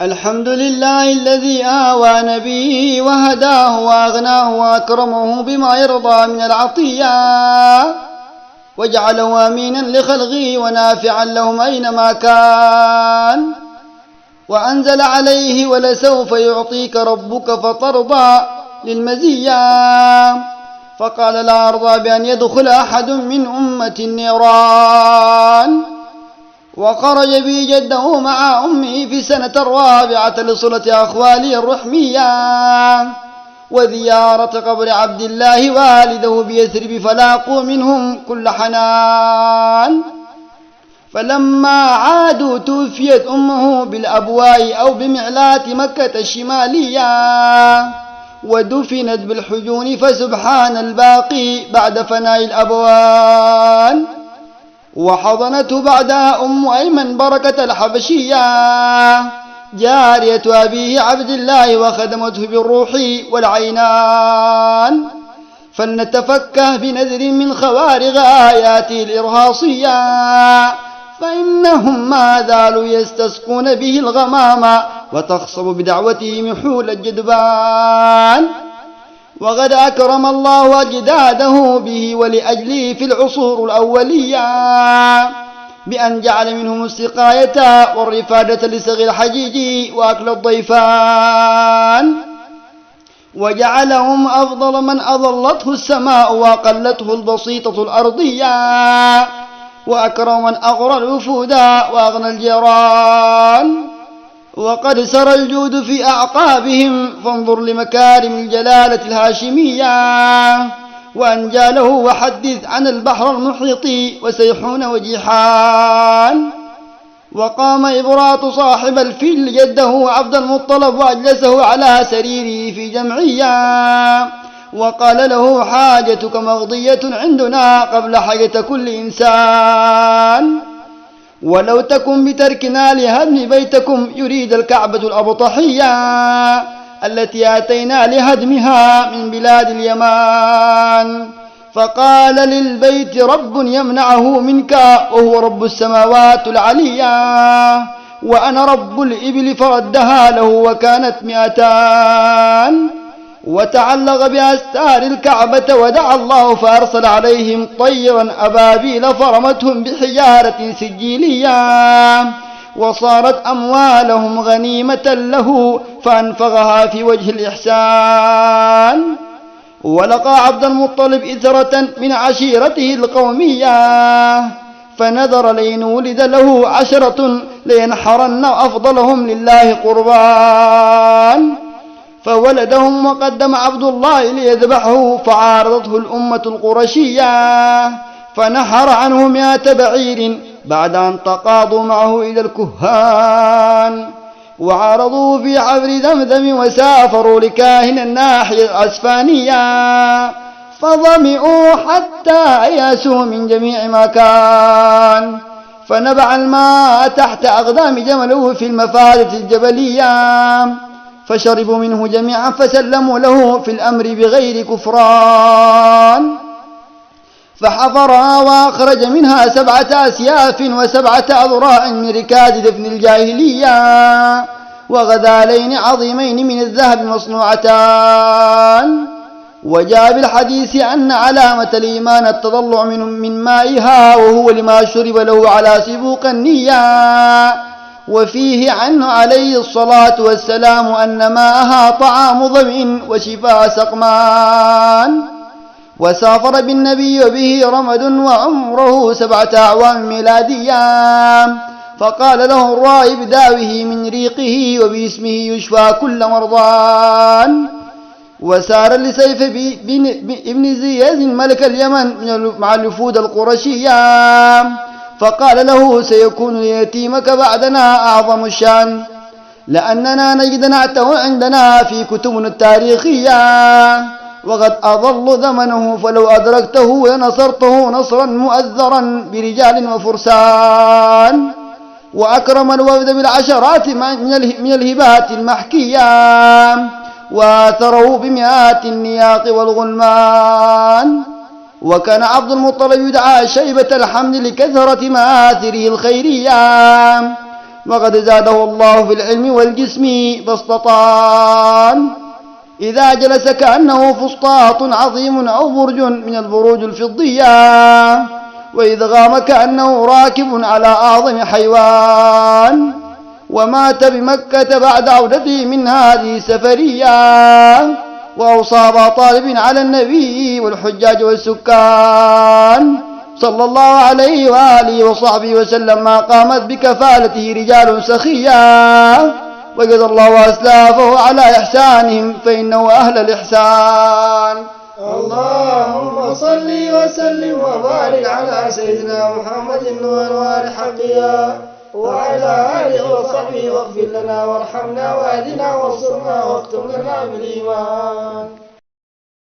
الحمد لله الذي آوى نبيه وهداه وأغناه وأكرمه بما يرضى من العطية، وجعله أمينا لخلقه ونافعا لهم أينما كان، وأنزل عليه ولسوف يعطيك ربك فترضى للمزية، فقال لا أرضى بأن يدخل أحد من أمة النيران. وخرج بي جده مع أمه في السنة الرابعة لصلة أخواله الرحمية وزيارة قبر عبد الله والده بيثرب، فلاقوا منهم كل حنان. فلما عادوا توفيت أمه بالأبواء أو بمعلات مكة الشمالية، ودفنت بالحجون، فسبحان الباقي بعد فناء الأبوان. وحضنته بعدها أم أيمن بركة الحبشية جارية أبيه عبد الله، وخدمته بالروح والعينان، فلنتفكه بنذر من خوارغ آياته الإرهاصية، فإنهم ما زالوا يستسقون به الغمام، وتخصب بدعوته محول الجدبان. وقد أكرم الله أجداده به ولأجله في العصور الأولية بأن جعل منهم السقاية والرفادة لسغي الحجيج وأكل الضيفان، وجعلهم أفضل من أظلته السماء وأقلته البسيطة الأرضية، وأكرم من أغرى الوفود وأغنى الجيران. وقد سرى الجود في أعقابهم، فانظر لمكارم الجلالة الهاشمية، وأنجى له وحدث عن البحر المحيط وسيحون وجيحان. وقام إبراط صاحب الفيل جده عبد المطلب وأجلسه على سريره في جمعية، وقال له حاجتك مقضية عندنا قبل حاجة كل إنسان، ولو تكن بتركنا لهدم بيتكم يريد الكعبة الأبطحية التي آتينا لهدمها من بلاد اليمان. فقال للبيت رب يمنعه منك، وهو رب السماوات العلية، وأنا رب الإبل فردها له وكانت 200. وتعلق بأستار الكعبة ودعا الله فأرسل عليهم طيرا أبابيل فرمتهم بحجارة سجيلية، وصارت أموالهم غنيمة له فأنفقها في وجه الإحسان. ولقى عبد المطلب إثرة من عشيرته القومية، فنذر لئن ولد له 10 لينحرن أفضلهم لله قربان، فولدهم وقدم عبد الله ليذبحه، فعارضته الأمة القرشية فنحر عنه 100 بعير بعد أن تقاضوا معه إلى الكهان، وعارضوه في عبر ذمذم، وسافروا لكاهن الناحية العسفانية، فظمئوا حتى أياسوا من جميع مكان، فنبع الماء تحت أقدام جمله في المفارة الجبلية، فشربوا منه جميعا، فسلموا له في الأمر بغير كفران. فحفرها وأخرج منها 7 أسياف و7 أذراع من ركاد دفن الجاهلية، وغزالين عظيمين من الذهب مصنوعتان. وجاء بالحديث أن علامة الإيمان التضلع من مائها، وهو لما شرب له على سبوق النية. وفيه عنه عليه الصلاة والسلام أن ماءها طعام ظمئ وشفاء سقمان. وسافر بالنبي وبه رمد وعمره 7 أعوام ميلادية، فقال له الراهب داوه من ريقه وباسمه يشفى كل مرضان. وسار لسيف ابن زياد ملك اليمن مع الوفود القرشية، فقال له سيكون ليتيمك بعدنا أعظم الشان، لأننا نجد نعته عندنا في كتبنا التاريخية، وقد أظل زمنه، فلو أدركته لنصرته نصرا مؤذرا برجال وفرسان. وأكرم الوفد بالعشرات من الهبات المحكية، وآثره ب100 النياق والغلمان. وكان عبد المطلب يدعى شيبة الحمد لكثرة مآثره الخيرية، وقد زاده الله في العلم والجسم بسطتان. إذا جلس كأنه فسطاط عظيم أو برج من البروج الفضية، وإذا غام كأنه راكب على أعظم حيوان. ومات بمكة بعد عودته من هذه السفرية، وأوصى أبا طالب على النبي والحجاج والسكان صلى الله عليه وآله وصحبه وسلم ما قامت بكفالته رجال سخيا، وجزى الله أسلافه على إحسانهم فإنه أهل الإحسان. اللهم صل وسلم وبارك على سيدنا محمد وأنوار حقها وعلى آله وصحبه، واغفر لنا وارحمنا واهدنا وانصرنا واختم لنا بالإيمان.